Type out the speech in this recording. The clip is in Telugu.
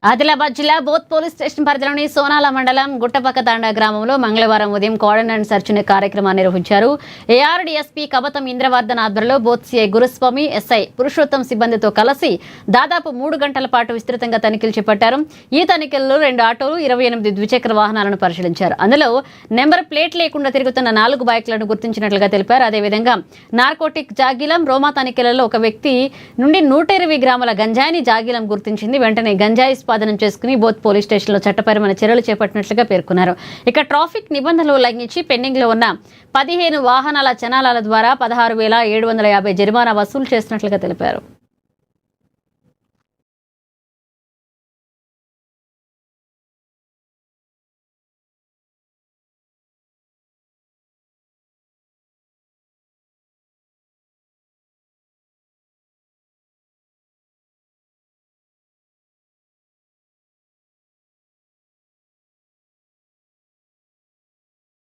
ఆదిలాబాద్ జిల్లా బోత్ పోలీస్ స్టేషన్ పరిధిలోని సోనాల మండలం గుట్టపక్కతాండ గ్రామంలో మంగళవారం ఉదయం కార్డన్ అండ్ సెర్చ్ కార్యక్రమాన్ని నిర్వహించారు. ఏఆర్డీఎస్పీ కబతం ఇంద్రవర్ధన్ ఆధ్వర్యంలో బోత్ సీఐ గురుస్వామి, ఎస్ఐ పురుషోత్తం సిబ్బందితో కలిసి దాదాపు 3 గంటల పాటు విస్తృతంగా తనిఖీలు చేపట్టారు. ఈ తనిఖీల్లో 2 ఆటోలు, 28 ద్విచక్ర వాహనాలను పరిశీలించారు. అందులో నెంబర్ ప్లేట్ లేకుండా తిరుగుతున్న 4 బైక్లను గుర్తించినట్లుగా తెలిపారు. అదేవిధంగా నార్కోటిక్ జాగిలం రోమా తనిఖీలలో ఒక వ్యక్తి నుండి 120 గ్రాముల గంజాయిని జాగిలం గుర్తించింది. వెంటనే గంజాయి స్వాధీనం చేసుకుని బోత్ పోలీస్ స్టేషన్లో చట్టపరమైన చర్యలు చేపట్టినట్లుగా పేర్కొన్నారు. ఇక ట్రాఫిక్ నిబంధనలు ఉల్లంఘించి పెండింగ్ లో ఉన్న 15 వాహనాల చలానాల ద్వారా 16,750 జరిమానా వసూలు చేసినట్లుగా తెలిపారు.